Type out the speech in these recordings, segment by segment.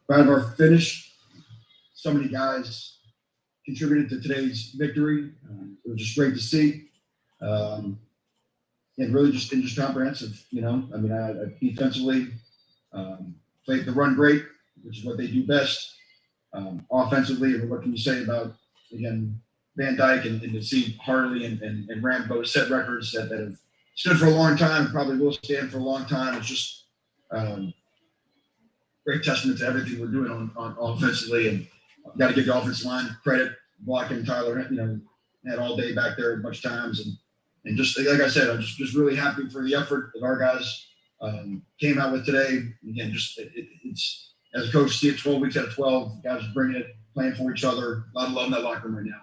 proud of our finish. So many guys contributed to today's victory. It was just great to see. And really just comprehensive, defensively, played the run great, which is what they do best. Offensively, what can you say about, again, Van Dyke and to see Harley and Rambo set records that have stood for a long time, probably will stand for a long time. It's just great testament to everything we're doing on offensively, and got to give the offensive line credit, blocking Tyler, had all day back there a bunch of times, and just like I said, I'm just really happy for the effort that our guys came out with today. Again, it's as a coach, see it 12 weeks out of 12, guys are bringing it, playing for each other. A lot of love in that locker room right now.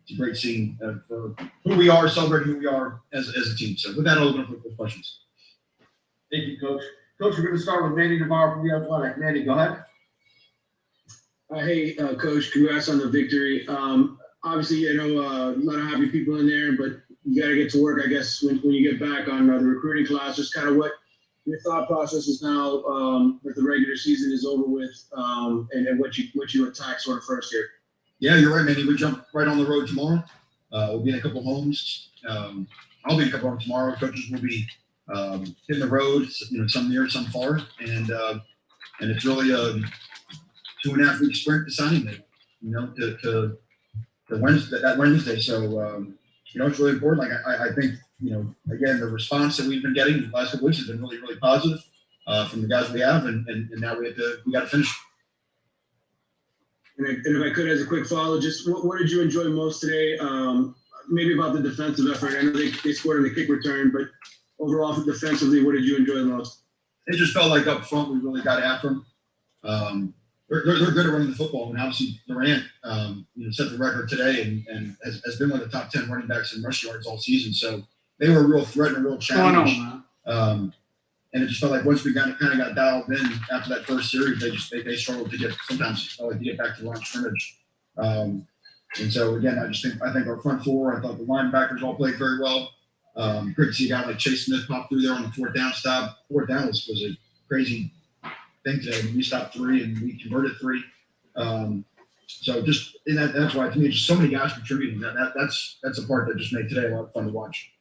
It's a great scene for who we are, celebrating who we are as a team. So with that, I'll open up with questions. Thank you, Coach. Coach, we're going to start with Manny tomorrow from the Athletic. Manny, go ahead. Hey, Coach, congrats on the victory. Obviously, a lot of happy people in there, but you got to get to work, I guess, when you get back on the recruiting class. Just kind of what your thought process is now that the regular season is over with, and what you attack sort of first here. Yeah, you're right, Manny. We jump right on the road tomorrow. We'll be in a couple homes. I'll be in a couple homes tomorrow. Coaches will be hitting the road, some near, some far, and it's really a 2.5 week sprint to signing day, to Wednesday. So it's really important. Like I think again, the response that we've been getting the last couple weeks has been really, really positive from the guys we have, and now we got to finish. And if I could, as a quick follow, just what did you enjoy most today? Maybe about the defensive effort. I know they scored on the kick return, but overall, defensively, what did you enjoy the most? It just felt like up front we really got after them. They're good at running the football, and obviously Durant set the record today and has been one of the top 10 running backs in rush yards all season. So they were a real threat and a real challenge. And it just felt like once we kind of got dialed in after that first series, they struggled to get back to line scrimmage. And so again, I think our front four, I thought the linebackers all played very well. Great to see a guy like Chase Smith pop through there on the fourth down stop. Fourth down was a crazy thing today. We stopped 3 and we converted 3. So just that's why to me, just so many guys contributing. That's the part that just made today a lot of fun to watch.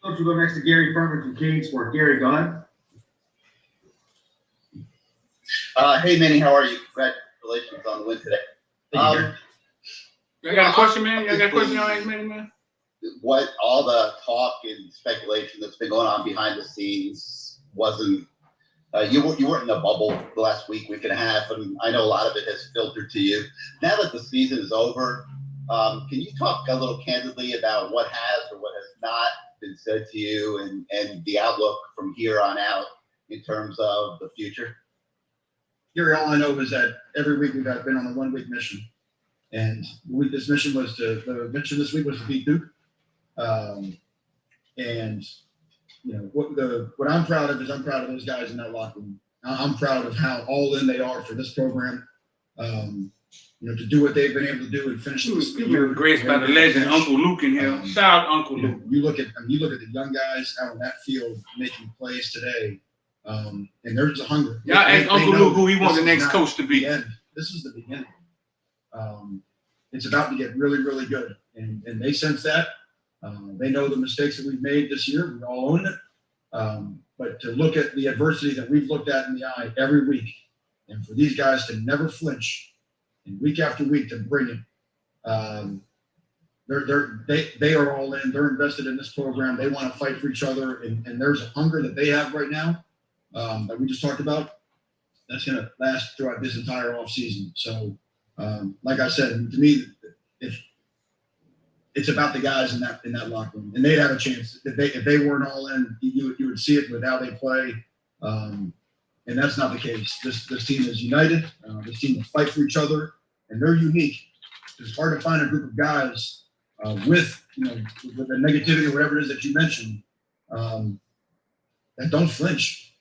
Coach, we'll go next to Gary Furman from King Sport. Gary, go ahead. Hey, Manny, how are you? Congratulations on the win today. You got a question, man? You got a question on Manny, man? What all the talk and speculation that's been going on behind the scenes wasn't you weren't in the bubble the last week and a half, and I know a lot of it has filtered to you. Now that the season is over, can you talk a little candidly about what has or what has not been said to you and the outlook from here on out in terms of the future? Gary, all I know is that every week we've been on a 1 week mission, and the mission this week was to beat Duke. And what I'm proud of is I'm proud of those guys in that locker room. I'm proud of how all in they are for this program. To do what they've been able to do and finish this year. Graced by the legend Uncle Luke in here. Shout out Uncle Luke. You look at the young guys out on that field making plays today, and there's a hunger. Y'all ask Uncle Luke who he wants the next coach to be. This is the beginning. It's about to get really, really good, and they sense that. They know the mistakes that we've made this year. We all own it. But to look at the adversity that we've looked at in the eye every week, and for these guys to never flinch, and week after week to bring it, they are all in. They're invested in this program. They want to fight for each other, and there's a hunger that they have right now that we just talked about. That's going to last throughout this entire offseason. So, like I said, to me, it's about the guys in that locker room, and they'd have a chance. If they weren't all in, you would see it with how they play. And that's not the case. This team is united. This team will fight for each other, and they're unique. It's hard to find a group of guys with the negativity or whatever it is that you mentioned that don't flinch.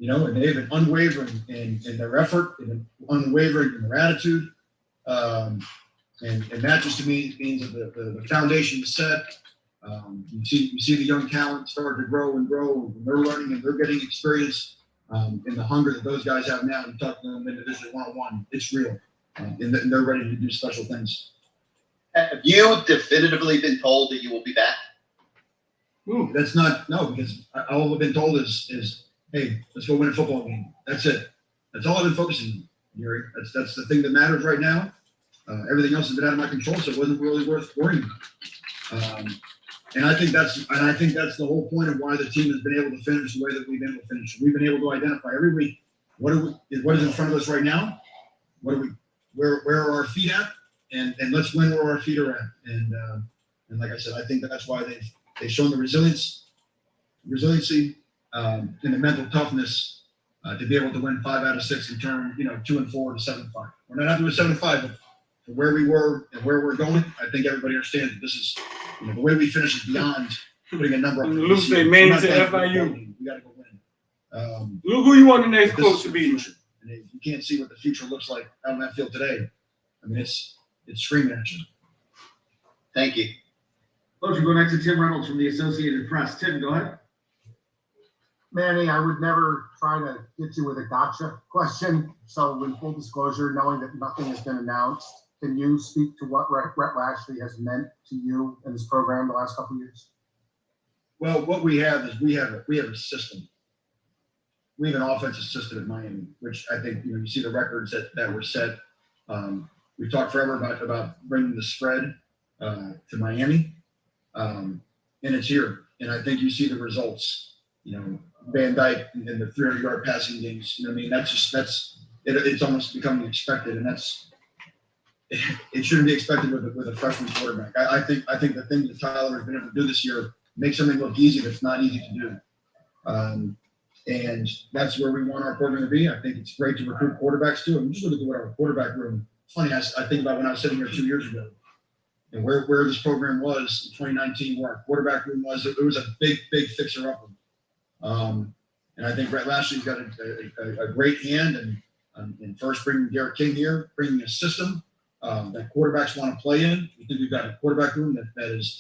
And they've been unwavering in their effort, and unwavering in their attitude, and that just to me means that the foundation is set. You see the young talent start to grow and they're learning and they're getting experience. And the hunger that those guys have now, you talk to them individually one-on-one, it's real. And they're ready to do special things. Have you definitively been told that you will be back? Ooh. That's not, no, because all I've been told is, hey, let's go win a football game. That's it. That's all I've been focusing on, Gary. That's the thing that matters right now. Everything else has been out of my control, so it wasn't really worth worrying about. And I think that's the whole point of why the team has been able to finish the way that we've been able to finish. We've been able to identify every week what is in front of us right now, where are our feet at, and let's win where our feet are at. And like I said, I think that's why they've shown the resiliency, and the mental toughness to be able to win 5 out of 6 and turn 2-4 to 7-5. We're not happy with 7-5, but for where we were and where we're going, I think everybody understands that this is the way we finish is beyond putting a number up. Luke say Manny to FIU. We got to go win. Luke, who you want the next This coach is to the be? future. And if you can't see what the future looks like out on that field today, I mean, it's screaming at you. Thank you. Coach, we'll go next to Tim Reynolds from the Associated Press. Tim, go ahead. Manny, I would never try to get you with a gotcha question. So in full disclosure, knowing that nothing has been announced, can you speak to what Rhett Lashley has meant to you in this program the last couple of years? Well, what we have is we have a system. We have an offensive system at Miami, which I think you see the records that were set. We've talked forever about bringing the spread to Miami, and it's here. And I think you see the results. Van Dyke and the 300-yard passing games. I mean, it's almost becoming expected, and it shouldn't be expected with a freshman quarterback. I think the thing that Tyler has been able to do this year makes something look easy that's not easy to do. And that's where we want our program to be. I think it's great to recruit quarterbacks too. I'm just looking at our quarterback room. Funny, I think about when I was sitting here 2 years ago and where this program was in 2019, where our quarterback room was. It was a big fixer-upper. And I think Rhett Lashley's got a great hand and first bringing Derek King here, bringing a system that quarterbacks want to play in. We think we've got a quarterback room that is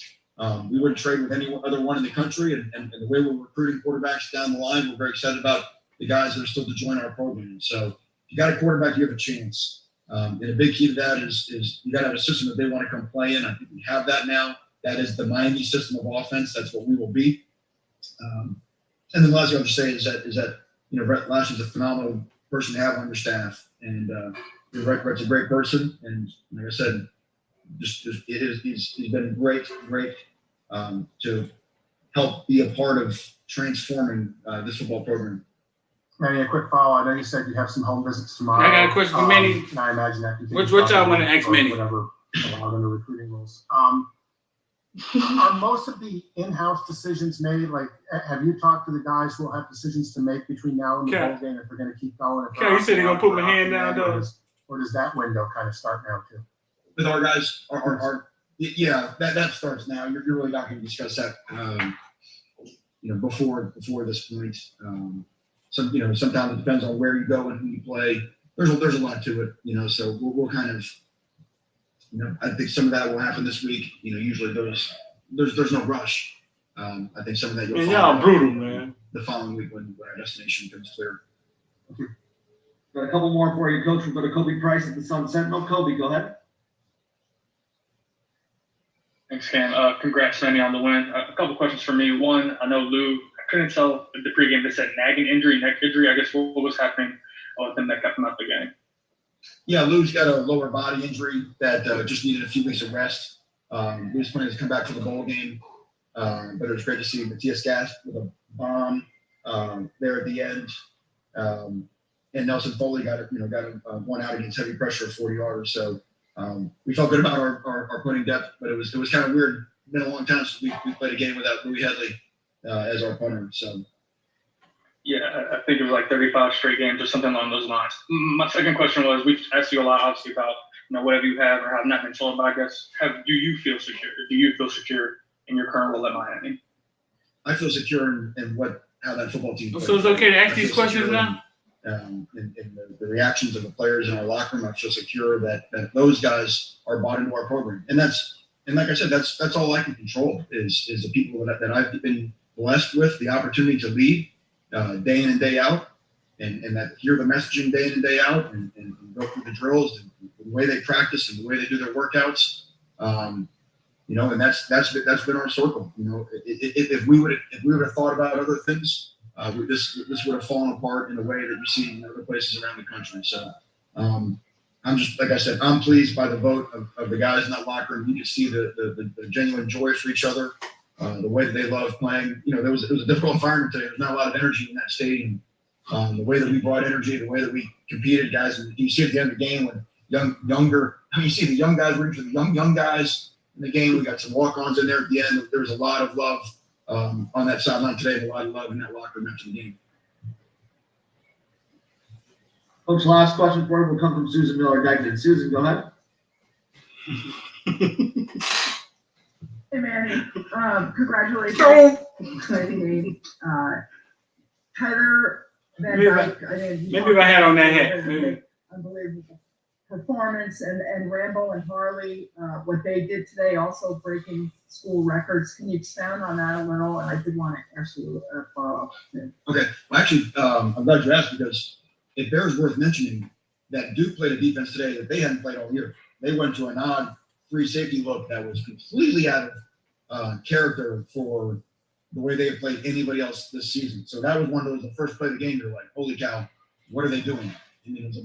we wouldn't trade with any other one in the country. And the way we're recruiting quarterbacks down the line, we're very excited about the guys that are still to join our program. So if you got a quarterback, you have a chance. And a big key to that is you got to have a system that they want to come play in. I think we have that now. That is the Miami system of offense. That's what we will be. And then the last thing I'll just say is that Rhett Lashley's a phenomenal person to have on your staff, and Rhett's a great person, and like I said, he's been great to help be a part of transforming this football program. Manny, a quick follow. I know you said you have some home visits tomorrow. I got a question for Manny. And I imagine that. What y'all want to ask Manny? Whatever allowed under recruiting rules. Are most of the in-house decisions made? Like, have you talked to the guys who will have decisions to make between now and the bowl game if they're going to keep going? Okay, you said they're going to put my hand down, though. Or does that window kind of start now, too? With our guys, that starts now. You're really not going to discuss that, before this point. Sometimes it depends on where you go and who you play. There's a lot to it, so we'll kind of. I think some of that will happen this week. Usually there's no rush. I think some of that you'll find y'all brutal, man. The following week when our destination becomes clear. Got a couple more for you, Coach. We'll go to Kobe Price at the Sun Sentinel. Kobe, go ahead. Thanks, Cam. Congrats, Manny, on the win. A couple questions for me. One, I know Lou, I couldn't tell the pregame. They said nagging injury, neck injury. I guess what was happening with him that kept him out the game? Yeah, Lou's got a lower body injury that just needed a few weeks of rest. He was planning to come back for the bowl game, but it was great to see Matthias Gass with a bomb there at the end. And Nelson Foley got one out against heavy pressure of 40 yards. So we felt good about our punting depth, but it was kind of weird. It's been a long time since we played a game without Louis Headley as our punter. So. Yeah, I think it was like 35 straight games or something along those lines. My second question was, we've asked you a lot, obviously, about whatever you have or have not been told, but I guess, do you feel secure? Do you feel secure in your current role at Miami? I feel secure in how that football team plays. So it's okay to ask these questions now? In the reactions of the players in our locker room, I feel secure that those guys are bought into our program. And like I said, that's all I can control is the people that I've been blessed with the opportunity to lead day in and day out. and that hear the messaging day in and day out and go through the drills and the way they practice and the way they do their workouts. And that's been our circle. If we would have thought about other things, this would have fallen apart in a way that you see in other places around the country. So I'm just, like I said, I'm pleased by the vote of the guys in that locker room. You can see the genuine joy for each other, the way that they love playing. It was a difficult environment today. There's not a lot of energy in that stadium. The way that we brought energy, the way that we competed, guys. And you see at the end of the game when you see the young guys rooting for the young guys in the game. We got some walk-ons in there at the end. There was a lot of love on that sideline today, and a lot of love in that locker room after the game. Folks, last question for you will come from Susan Miller Dyke. Susan, go ahead. Hey, Manny. Congratulations. Exciting. Tyler Van Dyke. Maybe if I had on that hat. Maybe. Unbelievable performance. And Rambo and Harley, what they did today, also breaking school records. Can you expound on that a little? And I did want to ask you a follow-up. Okay. Well, actually, I'm glad you asked because it bears worth mentioning that Duke played a defense today that they hadn't played all year. They went to an odd free safety look that was completely out of character for the way they had played anybody else this season. So that was one of those, the first play of the game, you're like, holy cow, what are they doing? And it was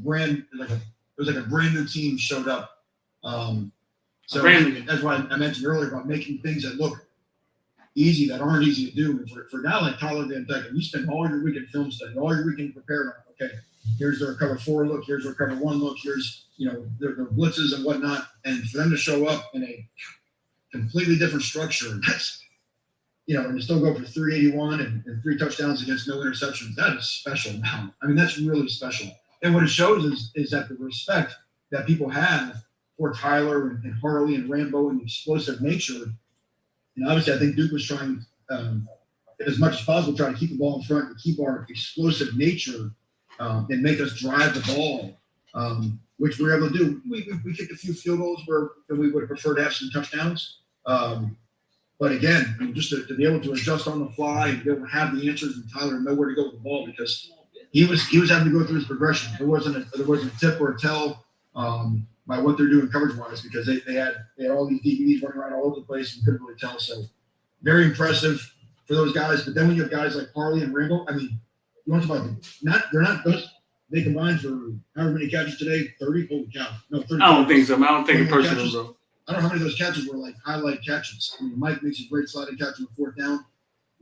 like a brand new team showed up. So that's why I mentioned earlier about making things that look easy that aren't easy to do. And for a guy like Tyler Van Dyke, you spend all your weekend film study, all your weekend prepared on, okay, here's their cover 4 look, here's their cover 1 look, here's their blitzes and whatnot, and for them to show up in a completely different structure, and that's and to still go for 381 and 3 touchdowns against no interceptions, that is special now. I mean, that's really special. And what it shows is that the respect that people have for Tyler and Harley and Rambo and the explosive nature. And obviously, I think Duke was trying as much as possible, trying to keep the ball in front and keep our explosive nature and make us drive the ball, which we were able to do. We kicked a few field goals where we would have preferred to have some touchdowns. But again, I mean, just to be able to adjust on the fly and be able to have the answers and Tyler know where to go with the ball because he was having to go through his progression. There wasn't a tip or a tell by what they're doing coverage wise because they had all these DVDs running around all over the place and couldn't really tell. So very impressive for those guys. But then when you have guys like Harley and Rambo, I mean, you want to talk about they're not those. They combined for however many catches today, 30. Holy cow! No, 30. I don't think so. I don't take it personal, bro. I don't know how many of those catches were like highlight catches. I mean, Mike makes a great sliding catch on the 4th down.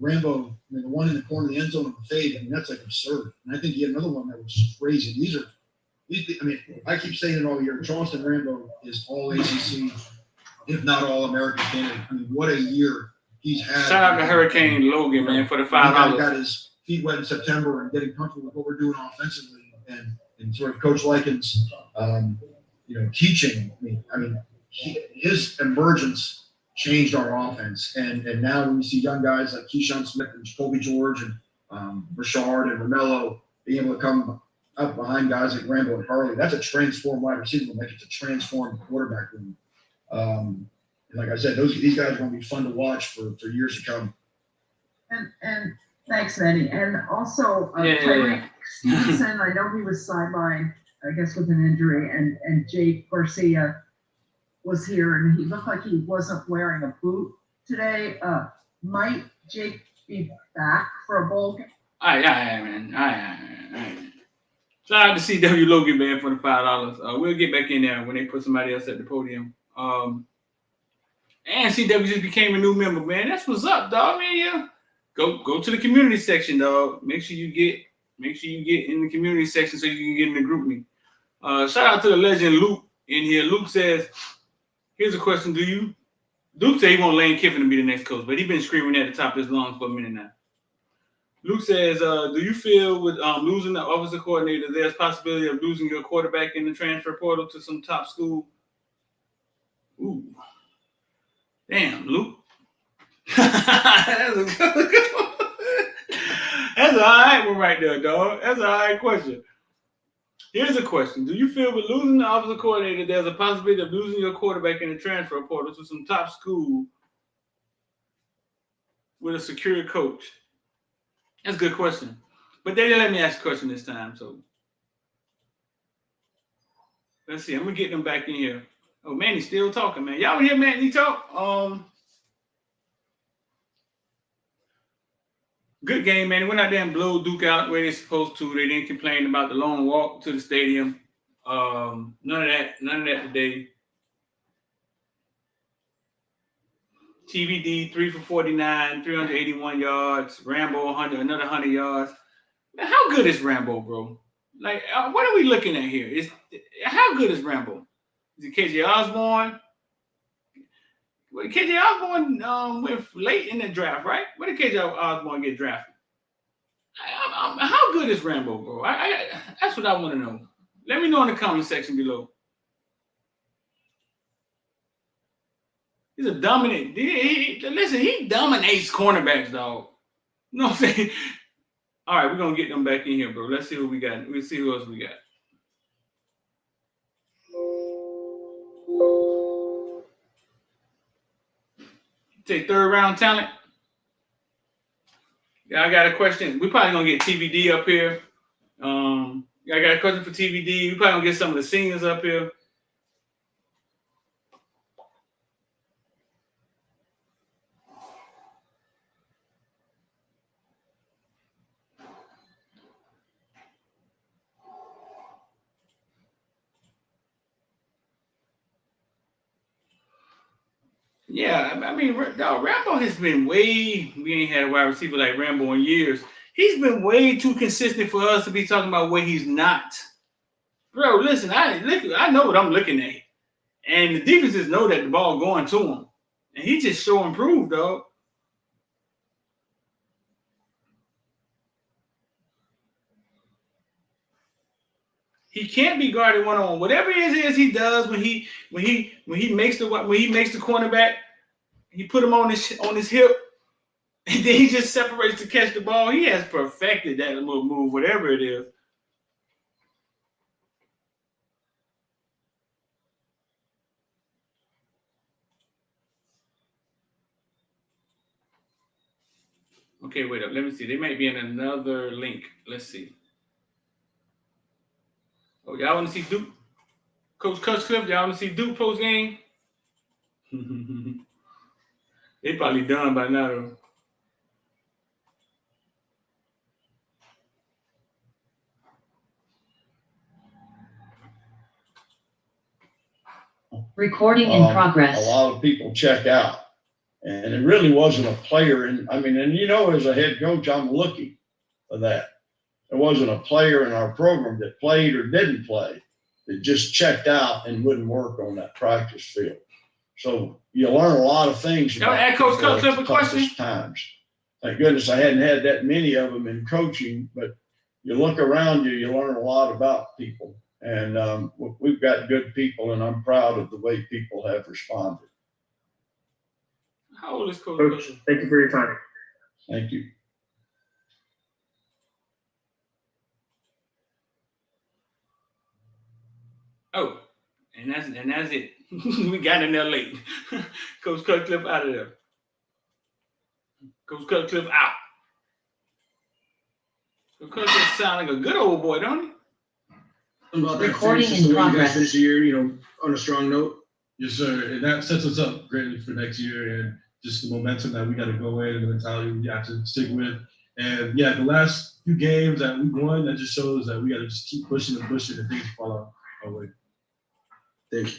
Rambo, I mean, the one in the corner of the end zone of the fade, I mean, that's like absurd. And I think he had another one that was crazy. I mean, I keep saying it all year. Charleston Rambo is all ACC, if not all American candidate. I mean, what a year he's had. Shout out to Hurricane Logan, man, for the $5. Got his feet wet in September and getting comfortable with what we're doing offensively and sort of Coach Likens, teaching. I mean, his emergence changed our offense. And now when we see young guys like Keyshawn Smith and Jacoby George and Rashard and Romello being able to come up behind guys like Rambo and Harley, that's a transformed wide receiver room. Like it's a transformed quarterback room. And like I said, these guys are going to be fun to watch for years to come. And thanks, Manny. And also, Tyreek Stevenson, I know he was sidelined, I guess, with an injury, and Jake Garcia was here, and he looked like he wasn't wearing a boot today. Might Jake be back for a bowl game? Aye, man. Shout out to CW Logan, man, for the $5. We'll get back in there when they put somebody else at the podium. And CW just became a new member, man. That's what's up, dog. Man, yeah. Go to the community section, dog. Make sure you get in the community section so you can get in the group me. Shout out to the legend Luke in here. Luke says, here's a question. Duke said he want Lane Kiffin to be the next coach, but he's been screaming at the top of his lungs for a minute now. Luke says, do you feel with losing the offensive coordinator, there's possibility of losing your quarterback in the transfer portal to some top school? Ooh. Damn, Luke. That's an all right one right there, dog. That's an all right question. Here's a question. Do you feel with losing the offensive coordinator, there's a possibility of losing your quarterback in the transfer portal to some top school with a secure coach? That's a good question. But they didn't let me ask a question this time, so let's see. I'm gonna get them back in here. Oh, Manny's still talking, man. Y'all hear Manny talk? Good game, man. They went out there and blew Duke out the way they're supposed to. They didn't complain about the long walk to the stadium. None of that today. TVD 3 for 49, 381 yards. Rambo another 100 yards. Man, how good is Rambo, bro? Like, what are we looking at here? How good is Rambo? Is it KJ Osborne? Well, KJ Osborne went late in the draft, right? Where did KJ Osborne get drafted? How good is Rambo, bro? That's what I want to know. Let me know in the comment section below. He's a dominant. Listen, he dominates cornerbacks, dog. You know what I'm saying? All right, we're going to get them back in here, bro. Let's see who we got. We'll see who else we got. Take third round talent. Yeah, I got a question. We're probably going to get TVD up here. I got a question for TVD. We're probably going to get some of the seniors up here. Yeah, I mean, Rambo has been we ain't had a wide receiver like Rambo in years. He's been way too consistent for us to be talking about what he's not. Bro, listen, I know what I'm looking at. And the defenses know that the ball going to him. And he just so improved, dog. He can't be guarded one-on-one. Whatever it is he does when he makes the cornerback, he put him on his hip, and then he just separates to catch the ball. He has perfected that little move, whatever it is. Okay, wait up. Let me see. They might be in another link. Let's see. Oh, y'all want to see Duke? Coach Cutcliffe, y'all want to see Duke post game? They probably done by now, though. Recording in progress. A lot of people check out, and it really wasn't a player. And as a head coach, I'm looking for that. There wasn't a player in our program that played or didn't play that just checked out and wouldn't work on that practice field. So you learn a lot of things Y'all ask Coach Cutcliffe a question? Times. Thank goodness I hadn't had that many of them in coaching, but you look around you learn a lot about people. And we've got good people, and I'm proud of the way people have responded. How old is Coach? Thank you for your time. Thank you. Oh, and that's it. We got in there late. Coach Cutcliffe out of there. Coach Cutcliffe out. Coach Cutcliffe sound like a good old boy, don't he? About that Recording finish, in so we can progress. finish the year, on a strong note. Yes, sir. And that sets us up greatly for next year, and just the momentum that we got to go in and the mentality we have to stick with. And yeah, the last few games that we won, that just shows that we got to just keep pushing and pushing and things fall our way. Thank you.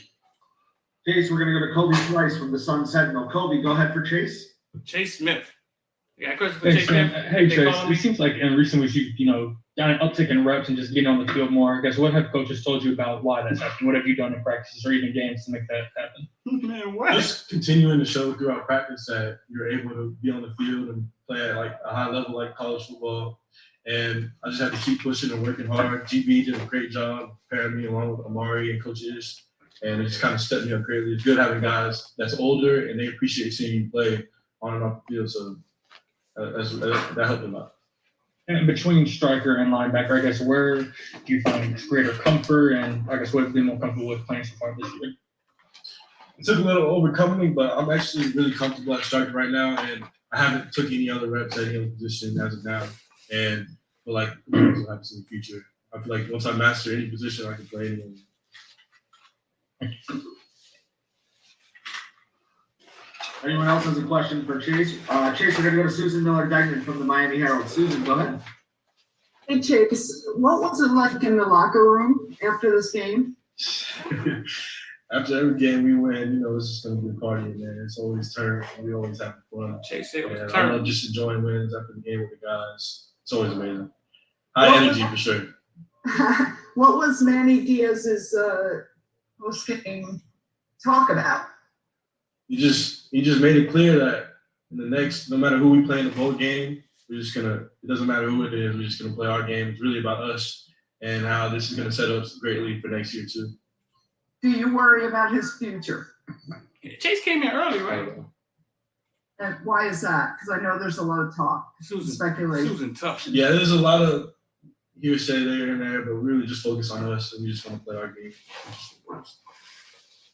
Chase, we're gonna go to Kobe Price from the Sun Sentinel. Kobe, go ahead for Chase. Chase Smith. You got a question for Thanks, Chase man. Smith? Hey, They Chase. calling me? It seems like in recent weeks you've got an uptick in reps and just getting on the field more. I guess what have coaches told you about why that's happening? What have you done in practices or even games to make that happen? Man, what? Just continuing to show throughout practice that you're able to be on the field and play at like a high level like college football. And I just have to keep pushing and working hard. GB did a great job preparing me along with Amari and Coach Ish. And it just kind of stepped me up greatly. It's good having guys that's older and they appreciate seeing you play on and off the field. So that helped a lot. And between striker and linebacker, I guess where do you find greater comfort, and I guess what have you been more comfortable with playing so far this year? It took a little overcoming, but I'm actually really comfortable at striker right now, and I haven't took any other reps at any other position as of now. feel like what happens in the future. I feel like once I master any position, I can play anyone. Anyone else has a question for Chase? Chase, we're gonna go to Susan Miller-Degnan from the Miami Herald. Susan, go ahead. Hey, Chase, what was it like in the locker room after this game? After every game we win, you know, it's just gonna be a party, man. It's always turn. We always have fun. Chase said it was And I turn. love just enjoying wins after the game with the guys. It's always amazing. High energy for sure. What was Manny Diaz's post-game talk about? He just made it clear that in the next, no matter who we play in the bowl game, we're just gonna. It doesn't matter who it is. We're just gonna play our game. It's really about us and how this is gonna set us greatly for next year too. Do you worry about his future? Chase came in early, right? And why is that? Because I know there's a lot of talk, speculation. Susan tough. Yeah, there's a lot of hearsay there and there, but really just focus on us and we just want to play our game.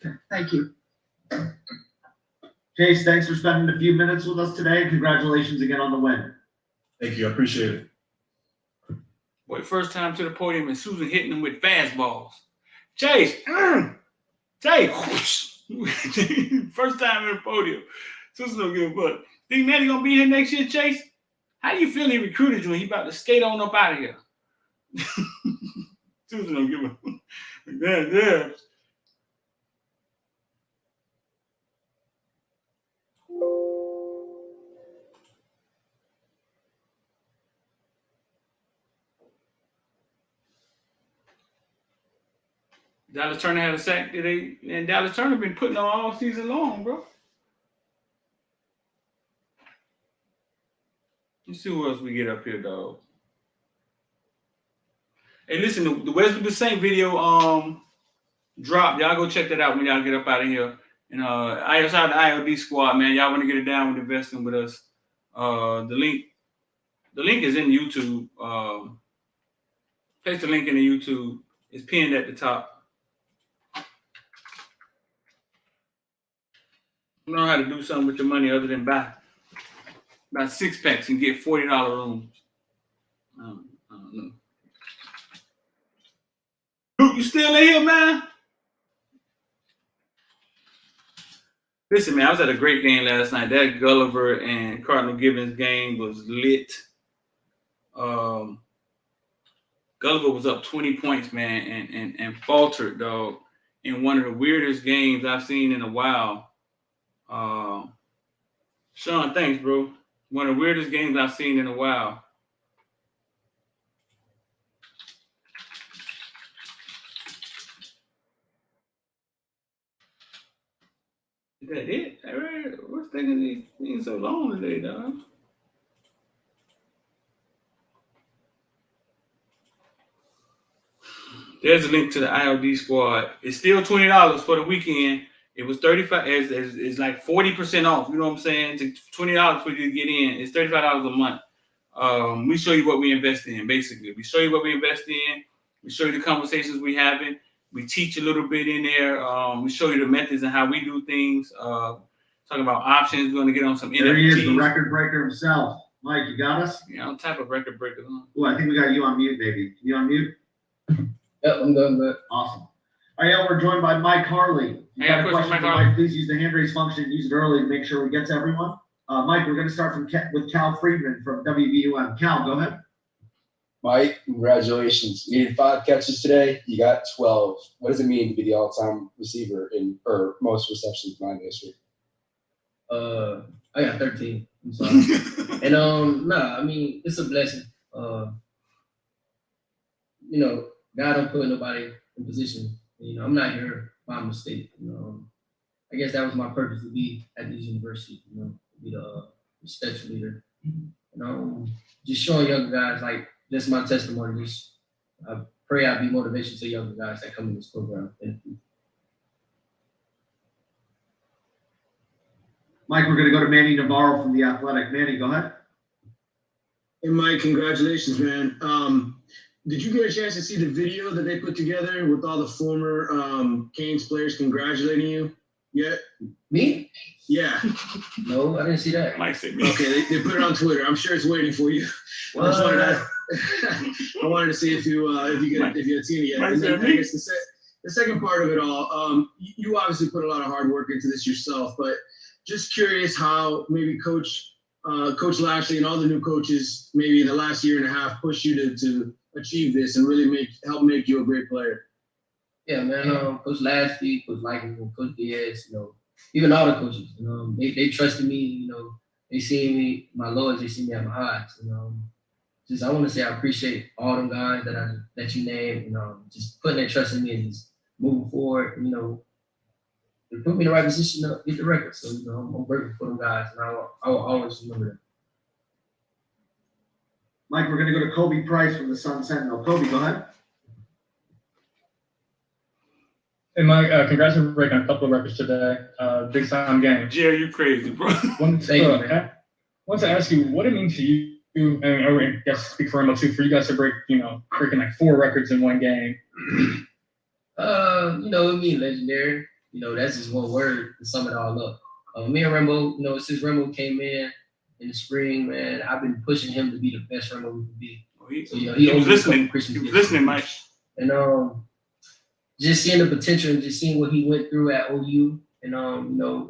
Okay, thank you. Chase, thanks for spending a few minutes with us today. Congratulations again on the win. Thank you, I appreciate it. Boy, first time to the podium and Susan hitting him with fastballs. Chase, Chase, first time in the podium. Susan don't give a fuck. Think Manny gonna be here next year, Chase? How do you feel he recruited you and he about to skate on up out of here? Susan don't give a fuck. Yeah. Dallas Turner had a sack today, and Dallas Turner been putting on all season long, bro. Let's see who else we get up here, dog. Hey, listen, the Wesley the Saint video dropped. Y'all go check that out when y'all get up out of here. And outside the IOD squad, man, y'all want to get it down with investing with us. The link is in YouTube. Place the link in the YouTube. It's pinned at the top. You know how to do something with your money other than buy 6 packs and get $40 rooms. I don't know. Luke, you still in here, man? Listen, man, I was at a great game last night. That Gulliver and Cardinal Gibbons game was lit. Gulliver was up 20 points, man, and faltered, dog, in one of the weirdest games I've seen in a while. Sean, thanks, bro. One of the weirdest games I've seen in a while. Is that it? What's taking these things so long today, dog? There's a link to the IOD squad. It's still $20 for the weekend. It was $35. It's like 40% off. You know what I'm saying? It's $20 for you to get in. It's $35 a month. We show you what we invest in, basically. We show you what we invest in. We show you the conversations we having. We teach a little bit in there. We show you the methods and how we do things. Talking about options. We're going to get on some NFTs. There he is, the record breaker himself. Mike, you got us? Yeah, I'm type of record breaker. Oh, I think we got you on mute, baby. Can you on mute? Yep, I'm good. Awesome. All right, we're joined by Mike Harley. You got a question for Mike? Please use the hand raise function. Use it early to make sure we get to everyone. Mike, we're going to start with Cal Friedman from WVUM. Cal, go ahead. Mike, congratulations. You needed 5 catches today. You got 12. What does it mean to be the all-time receiver or most receptions in history? I got 13. I'm sorry. And I mean, it's a blessing. God don't put nobody in position. I'm not here by mistake. I guess that was my purpose to be at this university. To be the special leader. Just showing younger guys, like just my testimony. I pray I be motivation to younger guys that come in this program. Thank you. Mike, we're going to go to Manny Navarro from The Athletic. Manny, go ahead. Hey, Mike, congratulations, man. Did you get a chance to see the video that they put together with all the former Canes players congratulating you? Yeah. Me? Yeah. No, I didn't see that. Mike said me. Okay, they put it on Twitter. I'm sure it's waiting for you. I just wanted to, I wanted to see if you had seen it yet. And then I guess the second part of it all, you obviously put a lot of hard work into this yourself, but just curious how maybe Coach Lashley and all the new coaches maybe in the last year and a half pushed you to achieve this and really help make you a great player. Yeah, man. Coach Lashley, Coach Liking, Coach Diaz, even all the coaches, they trusted me, they see me, my lows, they see me at my highs, Just I want to say I appreciate all them guys that you named, just putting their trust in me and just moving forward, they put me in the right position to get the record. So, I'm grateful for them guys, and I will always remember them. Mike, we're going to go to Kobe Price from the Sun Sentinel. Kobe, go ahead. Hey, Mike, congrats on breaking a couple of records today. Big time game. Jerry, you crazy, bro. Thank you, man. I want to ask you what it means to you, and I guess speak for Rambo too, for you guys to breaking like 4 records in one game. It means legendary. That's just one word to sum it all up. Me and Rambo, since Rambo came in the spring, man, I've been pushing him to be the best Rambo we can be. So, he was listening. He was listening, Mike. And just seeing the potential and just seeing what he went through at OU, and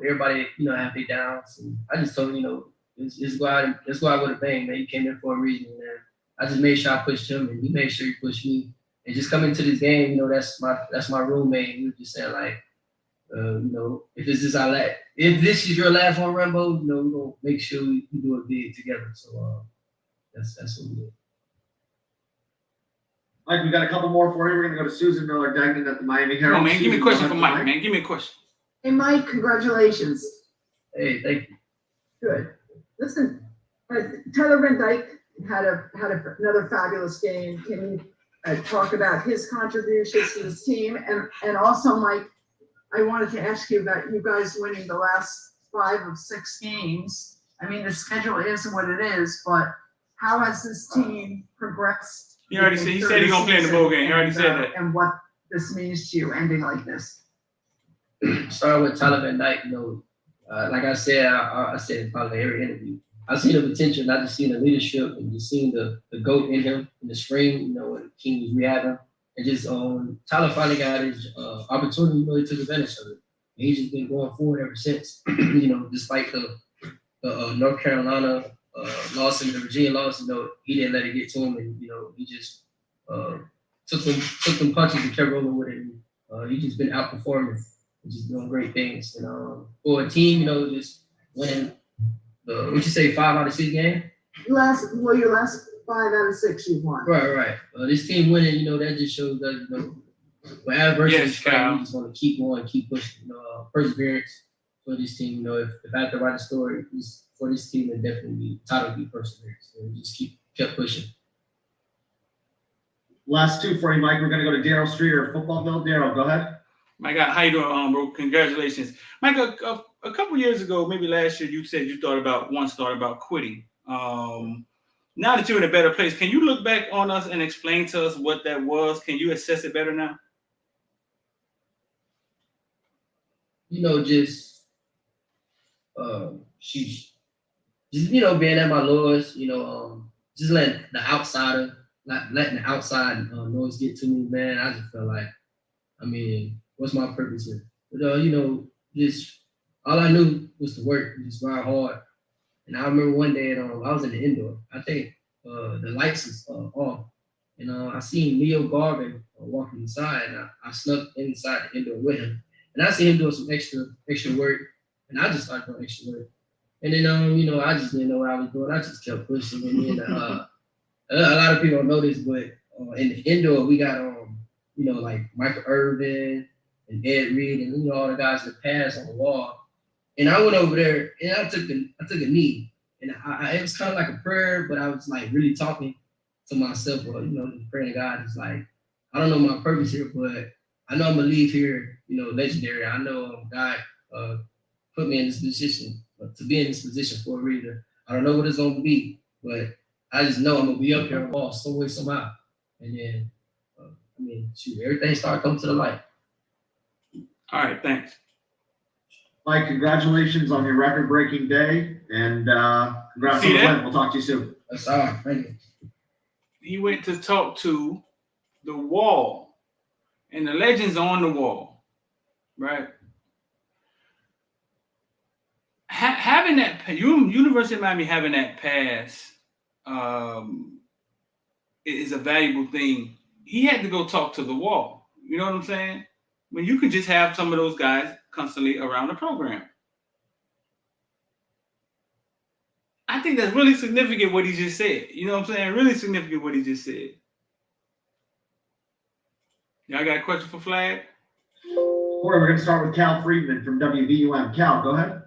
everybody, have their downs. And I just told him, let's go out with a bang, man. He came in for a reason, man. I just made sure I pushed him, and he made sure he pushed me. And just coming to this game, that's my roommate. We were just saying like, if this is your last one, Rambo, we're gonna make sure we do it big together. So that's what we did. Mike, we got a couple more for you. We're going to go to Susan Miller-Degnan at the Miami Herald. Come on, man. Give me a question for Mike. Mike, man. Give me a question. Hey, Mike, congratulations. Hey, thank you. Good. Listen, Tyler Van Dyke had another fabulous game. Can you talk about his contributions to this team? And also, Mike, I wanted to ask you about you guys winning the last 5 of 6 games. I mean, the schedule is what it is, but how has this team progressed? He already said. He said he's gonna play in the bowl game. He already said that. And what this means to you, ending like this. Starting with Tyler Van Dyke, like I said, I said in probably every interview, I see the potential, not just seeing the leadership and just seeing the GOAT in him in the spring, when King was rehabbing. And just Tyler finally got his opportunity, he took advantage of it. And he's just been going forward ever since, despite the North Carolina loss and the Virginia loss, he didn't let it get to him, and he just took them punches and kept rolling with it. And, he's just been outperforming and just doing great things. And for a team, just winning the 5 out of 6 game. Your last 5 out of 6 you've won. Right. This team winning, that just shows that when adversity is coming, you just want to keep going, keep pushing. Perseverance for this team. If I had to write a story for this team, it definitely be title be perseverance. So we just kept pushing. Last 2 for you, Mike. We're going to go to Daryl Streeter, Footballville. Daryl, go ahead. Mike, how you doing, bro? Congratulations, Mike. A couple years ago, maybe last year, you said you thought about quitting. Now that you're in a better place, can you look back on us and explain to us what that was? Can you assess it better now? Just being at my lowest, just letting the outsider, not letting the outside noise get to me, man. I just felt like, what's my purpose here? But just all I knew was to work, just ride hard. And I remember one day, I was in the indoor. I think the lights was off, and I seen Leo Garvin walking inside, and I snuck inside the indoor with him, and I seen him doing some extra work, and I just started doing extra work. And then, I just didn't know what I was doing. I just kept pushing. And then, a lot of people don't know this, but in the indoor, we got, like Michael Irvin and Ed Reed and, all the guys that passed on the wall. And I went over there and I took a knee. And it was kind of like a prayer, but I was like really talking to myself, praying to God. It's like, I don't know my purpose here, but I know I'm going to leave here, legendary. I know God put me in this position, to be in this position for a reason. I don't know what it's going to be, but I just know I'm going to be up here on the wall some way, somehow. And then, everything started coming to the light. All right, thanks. Mike, congratulations on your record-breaking day, and congrats on the win. We'll talk to you soon. That's all. Thank you. He went to talk to the wall, and the legend's on the wall, right? Having that, University of Miami having that pass is a valuable thing. He had to go talk to the wall. You know what I'm saying? When you could just have some of those guys constantly around the program. I think that's really significant what he just said. You know what I'm saying? Really significant what he just said. Y'all got a question for Flagg? Corey, we're going to start with Cal Friedman from WVUM. Cal, go ahead.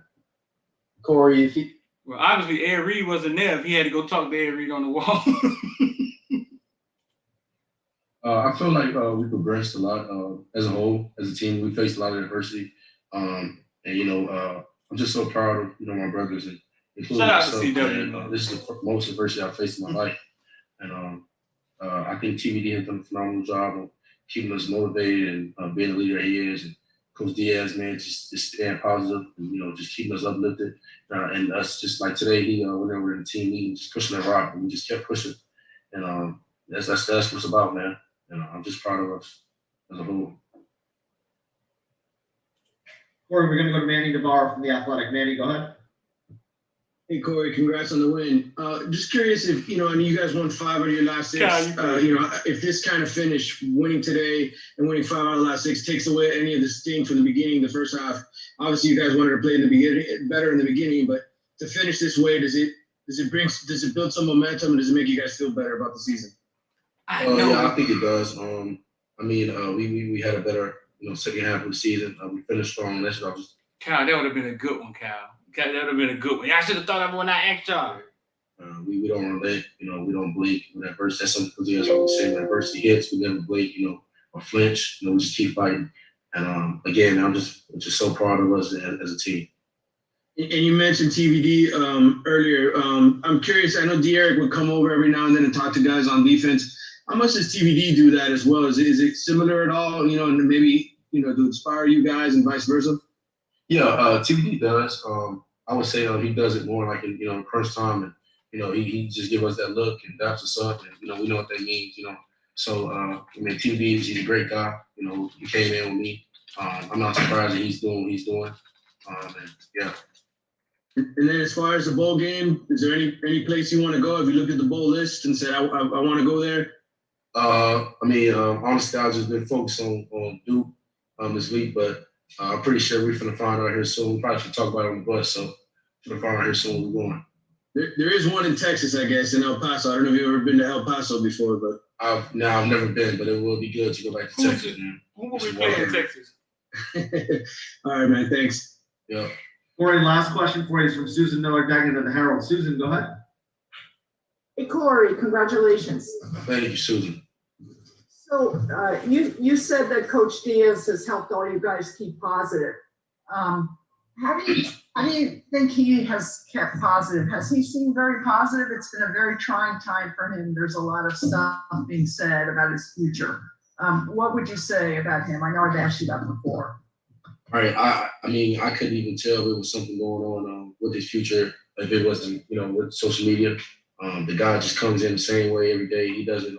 Corey, if he, Well, obviously, Ed Reed wasn't there if he had to go talk to Ed Reed on the wall. I feel like we progressed a lot as a whole, as a team. We faced a lot of adversity, and I'm just so proud of my brothers and including Shout out to myself. CW. And, this is the most adversity I've faced in my life, and I think TVD has done a phenomenal job of keeping us motivated and being the leader he is. And Coach Diaz, man, just staying positive and just keeping us uplifted. And us just like today, he whenever we're in the team meeting, just pushing that rock, and we just kept pushing. And that's what it's about, man. I'm just proud of us as a whole. Corey, we're going to go to Manny Navarro from The Athletic. Manny, go ahead. Hey, Corey, congrats on the win. Just curious if, I mean, you guys won 5 out of your last 6. If this kind of finish, winning today and winning 5 out of the last 6 takes away any of the sting from the beginning, the first half. Obviously, you guys wanted to play in the beginning, better in the beginning, but to finish this way, does it build some momentum, and does it make you guys feel better about the season? Yeah, I think it does. We had a better, second half of the season. We finished strong. That's what I was. Cal, that would have been a good one, Cal. That would have been a good one. Y'all should have thought of one I asked y'all. We don't relent, we don't blink when adversity. That's something that's always say when adversity hits, we never blink, or flinch. We just keep fighting. And again, I'm just so proud of us as a team. And you mentioned TVD earlier. I'm curious. I know D'Eriq would come over every now and then and talk to guys on defense. How much does TVD do that as well? Is it similar at all? And maybe to inspire you guys and vice versa. Yeah, TVD does. I would say he does it more like in crunch time, and he just give us that look and daps us up, and we know what that means. So TVD he's a great guy. He came in with me. I'm not surprised that he's doing what he's doing. Yeah. And then as far as the bowl game, is there any place you want to go? Have you looked at the bowl list and said I want to go there? Honestly, I've just been focused on Duke this week, but I'm pretty sure we're going to find out here soon. We probably should talk about it on the bus, so we're going to find out here soon where we're going. There is one in Texas, I guess, in El Paso. I don't know if you've ever been to El Paso before, but I've never been, but it will be good to go back to Texas. Who will we play in Texas? All right, man. Thanks. Yeah. Corey, last question for you is from Susan Miller-Dagnan of the Herald. Susan, go ahead. Hey, Corey, congratulations. Thank you, Susan. So you said that Coach Diaz has helped all you guys keep positive. How do you think he has kept positive? Has he seemed very positive? It's been a very trying time for him. There's a lot of stuff being said about his future. What would you say about him? I know I've asked you that before. All right. I couldn't even tell there was something going on with his future if it wasn't, with social media. The guy just comes in the same way every day. He doesn't,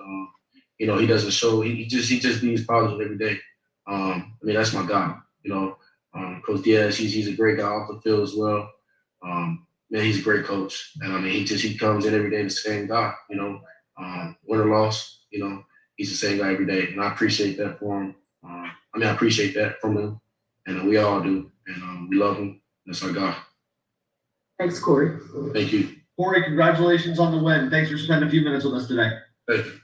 he doesn't show. He just being positive every day. That's my guy. Coach Diaz, he's a great guy off the field as well. He's a great coach, and he comes in every day the same guy. Win or loss, he's the same guy every day, and I appreciate that for him. I appreciate that from him, and we all do, and we love him. That's our guy. Thanks, Corey. Thank you. Corey, congratulations on the win. Thanks for spending a few minutes with us today. Thank you.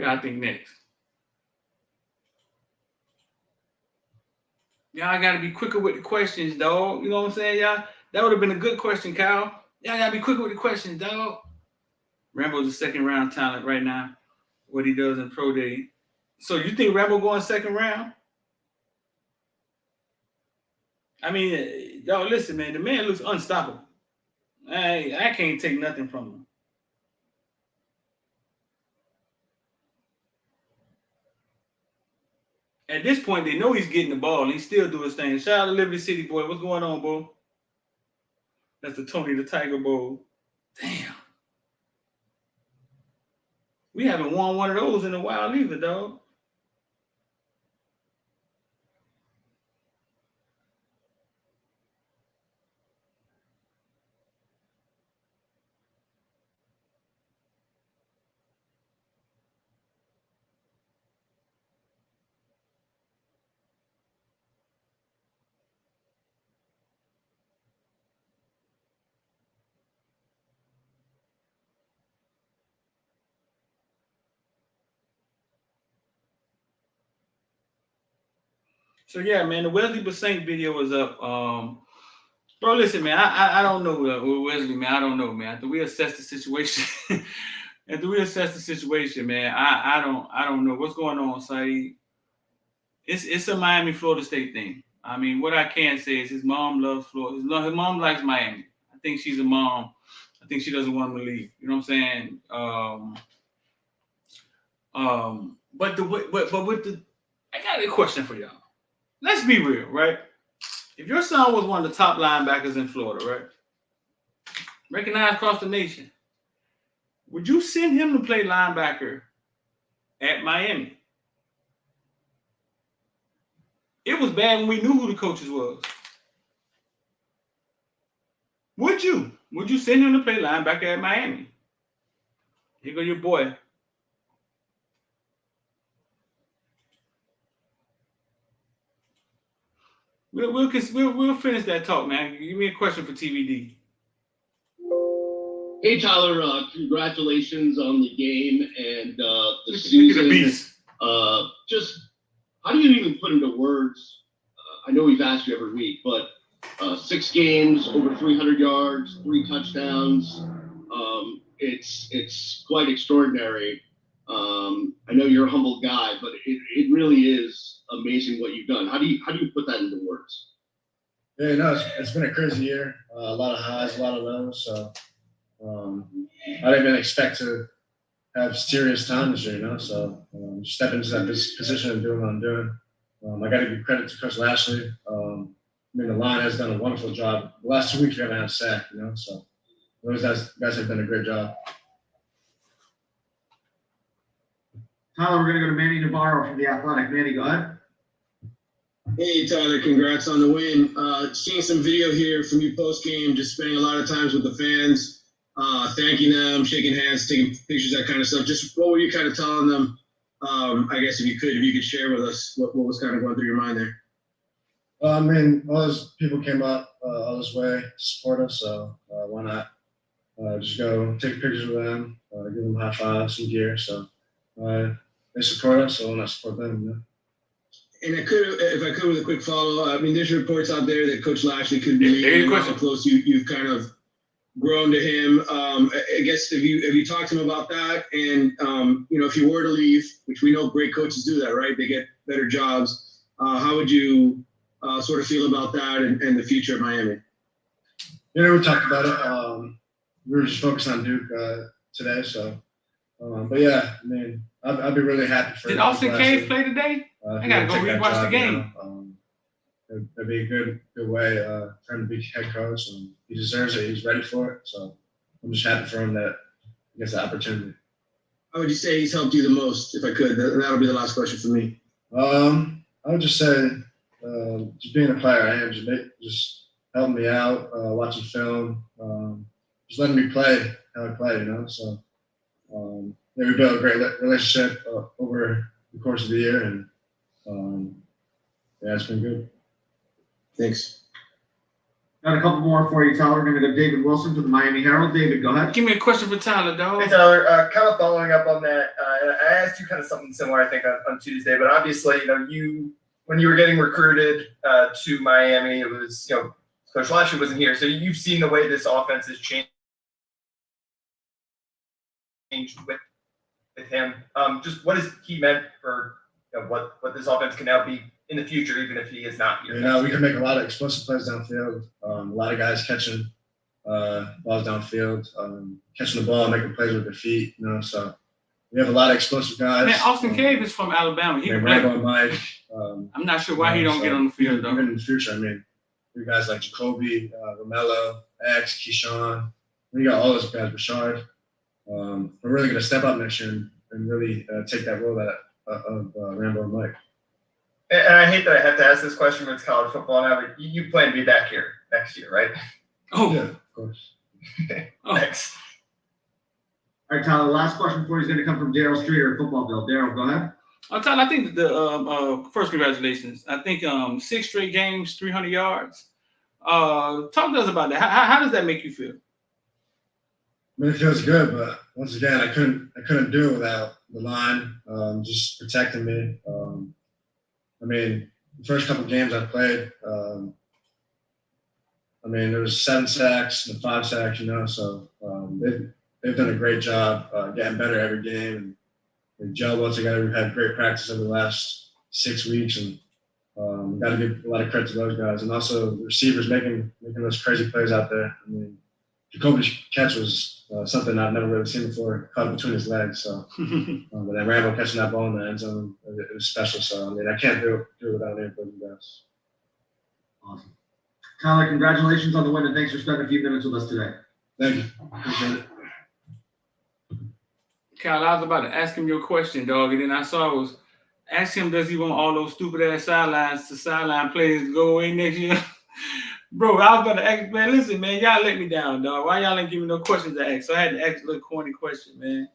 I think next. Y'all got to be quicker with the questions, dog. You know what I'm saying, y'all? That would have been a good question, Kyle. Y'all got to be quicker with the questions, dog. Rambo's a second-round talent right now, what he does in pro day. So you think Rambo going second round? Dog, listen, man. The man looks unstoppable. I can't take nothing from him. at this point, they know he's getting the ball. He still do his thing. Shout out to Liberty City, boy. What's going on, bro? That's the Tony the Tiger Bowl. Damn. We haven't won one of those in a while either, dog. So yeah, man, the Wesley Basank video was up. Bro, listen, man, I don't know Wesley, man. I don't know, man. After we assess the situation, man, I don't know what's going on, Saeed. It's a Miami, Florida State thing. I mean, what I can say is his mom loves Florida. His mom likes Miami. I think she's a mom. I think she doesn't want him to leave. You know what I'm saying? But with the, I got a question for y'all. Let's be real, right? If your son was one of the top linebackers in Florida, right? Recognized across the nation, would you send him to play linebacker at Miami? It was bad when we knew who the coaches was. Would you? Would you send him to play linebacker at Miami? Here go your boy. We'll finish that talk, man. Give me a question for TVD. Hey Tyler, congratulations on the game and the season. Look at the beast. Just how do you even put into words? I know we've asked you every week, but 6 games, over 300 yards, 3 touchdowns. It's quite extraordinary. I know you're a humble guy, but it really is amazing what you've done. How do you put that into words? Yeah, no, it's been a crazy year. A lot of highs, a lot of lows. So I didn't even expect to have serious time this year, you know. So step into that position and doing what I'm doing. I got to give credit to Coach Lashley. I mean, the line has done a wonderful job. The last 2 weeks we haven't had a sack, you know. So those guys have done a great job. Tyler, we're going to go to Manny Navarro from The Athletic. Manny, go ahead. Hey, Tyler, congrats on the win. Seeing some video here from you post-game, just spending a lot of times with the fans, thanking them, shaking hands, taking pictures, that kind of stuff. Just what were you kind of telling them, I guess, if you could share with us what was kind of going through your mind there? I mean, all those people came up all this way to support us, so why not just go take pictures with them, give them high fives, some gear. So they support us, so why not support them, you know? And if I could, with a quick follow, I mean, there's reports out there that Coach Lashley could be how close you've kind of grown to him. I guess have you talked to him about that? And if you were to leave, which we know great coaches do that, right? They get better jobs. How would you sort of feel about that and the future of Miami? You know, we talked about it. We were just focused on Duke today, so. But yeah, I mean, I'd be really happy for. Did Austin Cave play today? I gotta go rewatch the game. It'd be a good way for him to be head coach, and he deserves it. He's ready for it, so I'm just happy for him that he gets the opportunity. How would you say he's helped you the most, if I could? That'll be the last question for me. I would just say, just being a player, I am just helping me out, watching film, just letting me play how I play, you know. So we built a great relationship over the course of the year, and yeah, it's been good. Thanks. Got a couple more for you, Tyler. We're going to go David Wilson to the Miami Herald. David, go ahead. Give me a question for Tyler, dog. Hey, Tyler. Kind of following up on that, and I asked you kind of something similar, I think, on Tuesday. But obviously, when you were getting recruited to Miami, it was, Coach Lashley wasn't here, so you've seen the way this offense has changed with him. Just what has he meant for what this offense can now be in the future, even if he is not here? We can make a lot of explosive plays downfield. A lot of guys catching balls downfield, catching the ball, making plays with their feet. So we have a lot of explosive guys. Man, Austin Cave is from Alabama. He can play. Rambo and Mike. I'm not sure why he don't get on the field though. Even in the future, I mean, you guys like Jacoby, Romello, X, Keyshawn. We got all those guys, Rashard. We're really going to step up next year and really take that role of Rambo and Mike. And I hate that I have to ask this question, but it's college football now. But you plan to be back here next year, right? Oh, yeah, of course. Thanks. All right, Tyler, last question for you is going to come from Daryl Streeter, Footballville. Daryl, go ahead. Tyler, I think the first, congratulations. I think 6 straight games, 300 yards. Talk to us about that. How does that make you feel? I mean, it feels good, but once again, I couldn't do it without the line just protecting me. I mean, the first couple games I played, I mean, there was 7 sacks and 5 sacks, so they've done a great job getting better every game. And we gel well together. We've had great practice over the last 6 weeks, and we got to give a lot of credit to those guys. And also the receivers making those crazy plays out there. I mean, Jacoby's catch was something I've never really seen before, caught it between his legs. So, but then Rambo catching that ball in the end zone, it was special. So, I mean, I can't do it without any of those guys. Awesome. Tyler, congratulations on the win, and thanks for spending a few minutes with us today. Thank you. Appreciate it. Kyle, I was about to ask him your question, dog, and then I saw it was ask him, does he want all those stupid ass sideline players to go away next year? Bro, I was about to ask, man, listen, man, y'all let me down, dog. Why y'all ain't give me no questions to ask? So I had to ask a little corny question, man.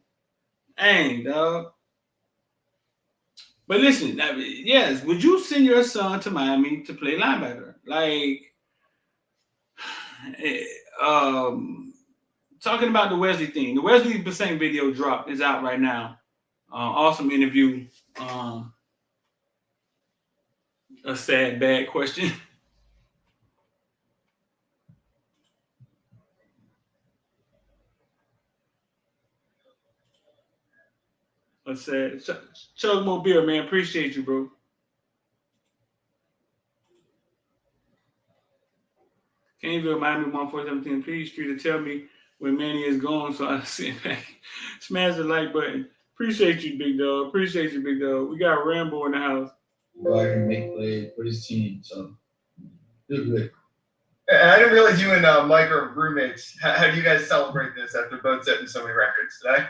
Dang, dog. But listen, yes, would you send your son to Miami to play linebacker? Like, talking about the Wesley thing. The Wesley Bassett video drop is out right now. Awesome interview. A sad, bad question. A sad. Chug more beer, man. Appreciate you, bro. Caneville, Miami 1417. Please treat to tell me when Manny is gone so I sit back. Smash the like button. Appreciate you, big dog. Appreciate you, big dog. We got Rambo in the house. Go out and make plays for his team. So, feel good. I didn't realize you and Mike are roommates. How do you guys celebrate this after both setting so many records today?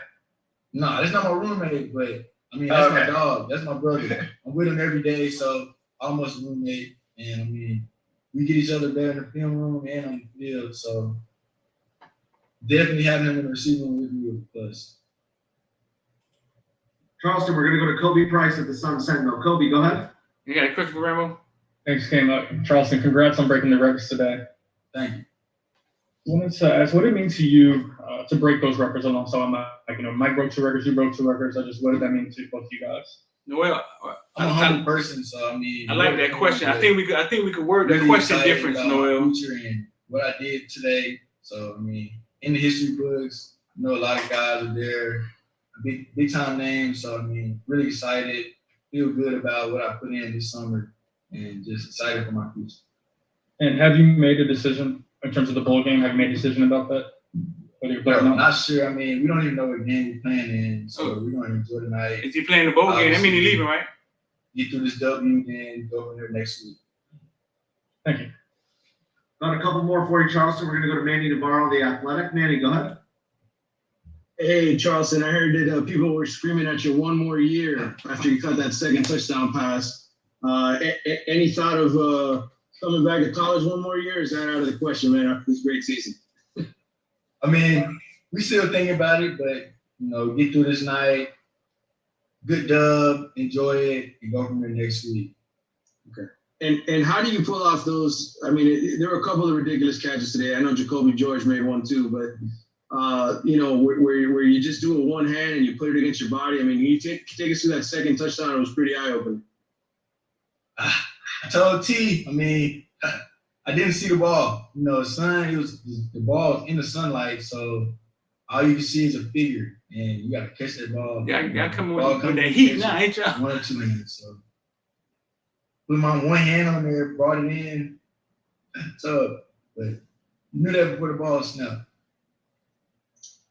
No, that's not my roommate, but I mean, that's my dog. That's my brother. I'm with him every day, so almost a roommate. And I mean, we get each other better in the film room and on the field. So definitely having him in the receiving room with me was a plus. Charleston, we're going to go to Kobe Price at the Sun Sentinel. Kobe, go ahead. You got a question for Rambo? Thanks, came up. Charleston, congrats on breaking the records today. Thank you. I wanted to ask what it means to you to break those records alongside Mike broke 2 records, you broke 2 records. What did that mean to both of you guys? Well, I'm a humble person, so I mean. I like that question. I think we could word the question different, Noel. And what I did today. So I mean, in the history books, I know a lot of guys are there, big time names. So I mean, really excited, feel good about what I put in this summer, and just excited for my future. And have you made a decision in terms of the bowl game? Have you made a decision about that? Whether you're playing or not? Not sure. I mean, we don't even know what game we're playing in, so we're going to enjoy the night. If you're playing the bowl game, that means you're leaving, right? Get through this W, then go from there next week. Thank you. Got a couple more for you, Charleston. We're going to go to Manny Navarro, the Athletic. Manny, go ahead. Hey, Charleston, I heard that people were screaming at you 1 more year after you caught that second touchdown pass. Any thought of coming back to college 1 more year? Is that out of the question, man, after this great season? I mean, we still thinking about it, but, get through this night, good dub, enjoy it, and go from there next week. Okay. And how do you pull off those? I mean, there were a couple of ridiculous catches today. I know Jacoby George made one too, but, where you just do it with one hand and you put it against your body. I mean, you take us through that second touchdown. It was pretty eye-opening. I told T, I mean, I didn't see the ball. The ball was in the sunlight, so all you can see is a figure, and you got to catch that ball. Yeah, you got to come with that heat now, ain't y'all? 1 or 2 hands. So put my one hand on there, brought it in. So, but you knew that before the ball snapped.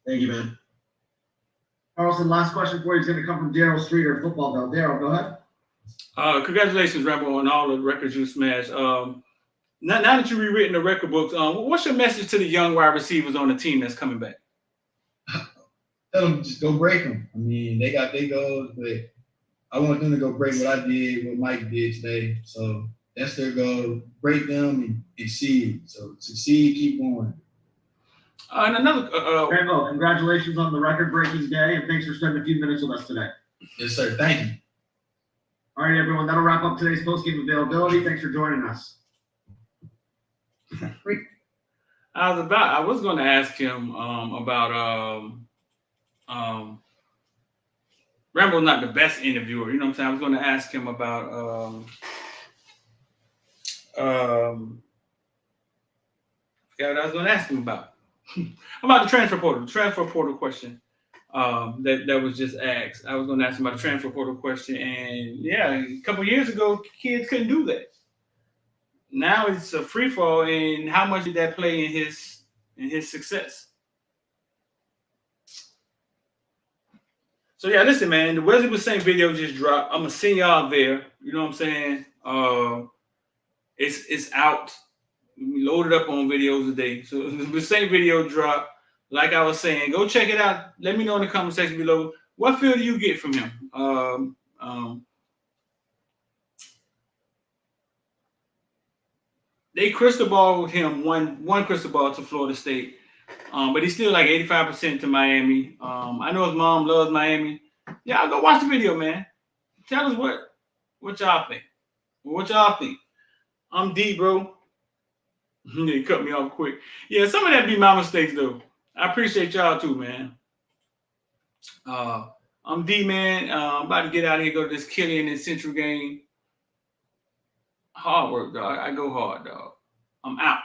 Thank you, man. Carlson, last question for you is going to come from Daryl Streeter, Footballville. Daryl, go ahead. Congratulations, Rambo, on all the records you smashed. Now that you've rewritten the record books, what's your message to the young wide receivers on the team that's coming back? Tell them just go break them. I mean, they got their goals, but I want them to go break what I did, what Mike did today. So that's their goal. Break them and exceed. So succeed, keep going. And another Rambo, congratulations on the record-breaking day, and thanks for spending a few minutes with us today. Yes, sir. Thank you. All right, everyone. That'll wrap up today's post-game availability. Thanks for joining us. I was going to ask him about Rambo's not the best interviewer, you know what I'm saying? I was going to ask him about forgot what I was going to ask him about the transfer portal question that was just asked. I was going to ask him about the transfer portal question, and yeah, a couple of years ago, kids couldn't do that. Now it's a free fall, and how much did that play in his success? So yeah, listen, man, the Wesley was saying video just dropped. I'm gonna send y'all there. You know what I'm saying? It's out. We loaded up on videos today. So the same video dropped. Like I was saying, go check it out. Let me know in the comment section below. What feel do you get from him? They crystal ball with him one crystal ball to Florida State. But he's still like 85% to Miami. I know his mom loves Miami. Y'all go watch the video, man. Tell us what y'all think. What y'all think? I'm D, bro. They cut me off quick. Yeah, some of that be my mistakes, though. I appreciate y'all too, man. I'm D, man. I'm about to get out of here, go to this Killian and Central game. Hard work, dog. I go hard, dog. I'm out.